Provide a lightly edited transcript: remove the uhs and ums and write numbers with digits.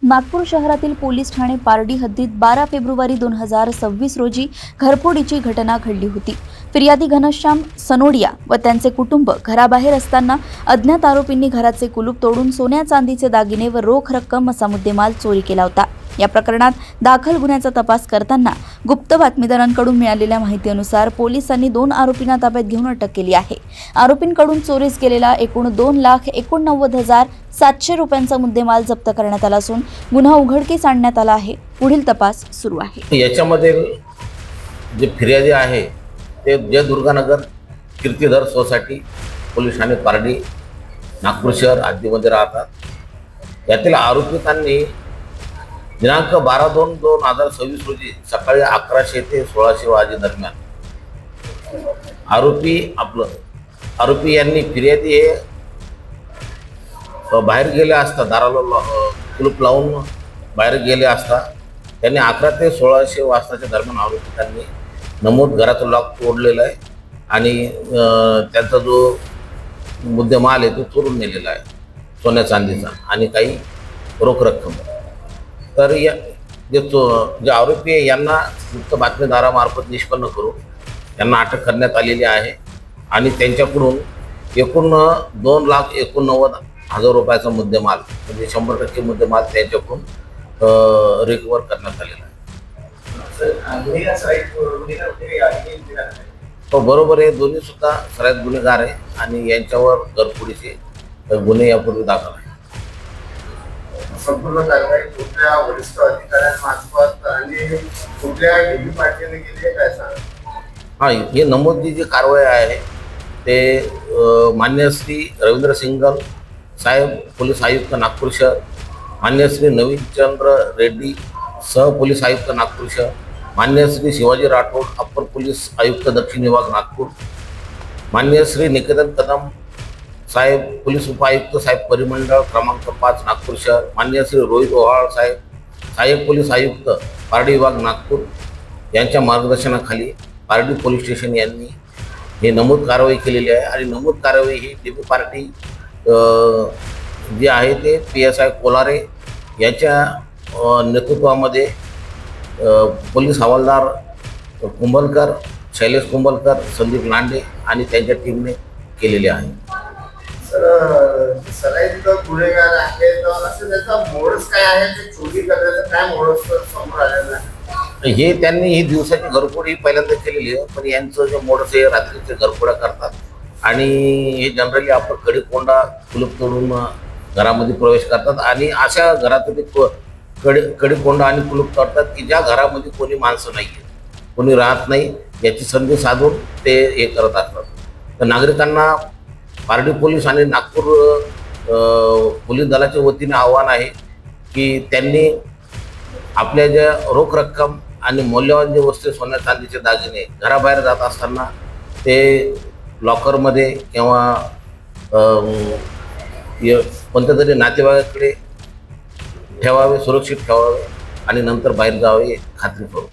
नागपूर शहरातील पोलीस ठाणे पारडी हद्दीत 12 फेब्रुवारी 2026 रोजी घरफोडीची घटना घडली होती। फिर्यादी घनश्याम सनोडिया व त्यांचे कुटुंब घराबाहेर असताना अज्ञात आरोपींनी घराचे कुलूप तोडून सोन्या चांदीचे दागिने व रोख रक्कम असा मुद्देमाल चोरी केला होता। या प्रकरणात दाखल गुन्ह्याचा तपास करताना गुप्त बातमीदारांकडून मिळालेल्या माहितीनुसार पोलिसांनी 2 आरोपींना ताब्यात घेऊन अटक केली आहे। आरोपींकडून चोरीस गेलेला एकूण 2,89,700 रुपयांचा मुद्देमाल जप्त करण्यात आला असून गुन्हा उघडकीस आणण्यात आला आहे। पुढील तपास सुरू आहे। याच्यामध्ये जे फिर्यादी आहे ते जय दुर्गानगर कीर्तिधर सोसायटी पोलीस ठाणे पारडी नागपूर शहर हद्दीमध्ये राहतात। यातील आरोपितांनी दिनांक 12/2/2026 रोजी सकाळी 1100 ते 1600 वाजेदरम्यान आरोपी यांनी फिर्यादी हे बाहेर गेले असता दाराला कुलूप लावून बाहेर गेले असता त्यांनी 11 ते 1600 वाजताच्या दरम्यान आरोपितांनी नमूद घराचं लॉक तोडलेलं आहे आणि त्यांचा जो मुद्देमाल आहे तो चोरून नेलेला आहे, सोन्या चांदीचा आणि काही रोख रक्कम। तर या जे आरोपी आहे यांना गुप्त बातमीदारामार्फत निष्पन्न करून यांना अटक करण्यात आलेली आहे आणि त्यांच्याकडून एकूण 2,89,000 रुपयाचा मुद्देमाल म्हणजे 100% मुद्देमाल त्यांच्याकडून रिकवर करण्यात आलेला आहे। तो बरोबर आहे, दोन्ही सुद्धा सराईत गुन्हेगार आहे आणि यांच्यावर घरफोडीचे गुन्हे यापूर्वी दाखल आहे। संपूर्ण कारवाई कुठल्या वरिष्ठ अधिकाऱ्यांमार्फत आणि कुठल्या डेली पार्टीने केली आहे काय सांगा? हे नमूद जी कारवाई आहे ते मान्य श्री रवींद्र सिंगल साहेब पोलीस आयुक्त नागपूर शहर, मान्य श्री नवीनचंद्र रेड्डी सह पोलीस आयुक्त नागपूर शहर, मान्य श्री शिवाजी राठोड अप्पर पोलीस आयुक्त दक्षिण विभाग नागपूर, मान्य श्री निकेतन कदम साहेब पोलीस उपायुक्त साहेब परिमंडळ क्रमांक 5 नागपूर शहर, मान्य श्री रोहित ओहाळ साहेब सहाय्यक पोलीस आयुक्त पारडी विभाग नागपूर यांच्या मार्गदर्शनाखाली पारडी पोलीस स्टेशन यांनी हे नमूद कारवाई केलेली आहे। आणि नमूद कारवाई ही डीपी पार्टी जी आहे ते PSI कोलारे यांच्या नेतृत्वामध्ये पोलीस हवालदार कुंभलकर, शैलेश कुंभलकर, संदीप लांडे आणि त्यांच्या टीमने केलेली आहे। सराईत गुन्हेगार आहे तर असं त्याचा मोडस काय आहे, ते चोरी करण्याचं काय मोडस समोर आलेलं आहे? हे त्यांनी ही दिवसाची घरफोड ही पहिल्यांदा केलेली आहे, पण यांचं जे मोडस आहे रात्रीचे घरफोड्या करतात आणि हे जनरली आपण कडीकोंडा कुलूप तोडून घरामध्ये प्रवेश करतात आणि अशा घरात ते कडीकोंडा आणि कुलूप तोडतात की ज्या घरामध्ये कोणी माणसं नाही आहेत, कोणी राहत नाही याची संधी साधून ते हे करत असतात। तर नागरिकांना पारडी पोलीस आणि नागपूर पोलीस दलाच्या वतीने आव्हान आहे की त्यांनी आपल्या ज्या रोख रक्कम आणि मौल्यवान जे वस्तू सोन्या चांदीचे दागिने घराबाहेर जात असताना ते लॉकरमध्ये किंवा कोणत्या तरी नातेवाईकाकडे ठेवावे, सुरक्षित ठेवावे आणि नंतर बाहेर जावे खात्री करू।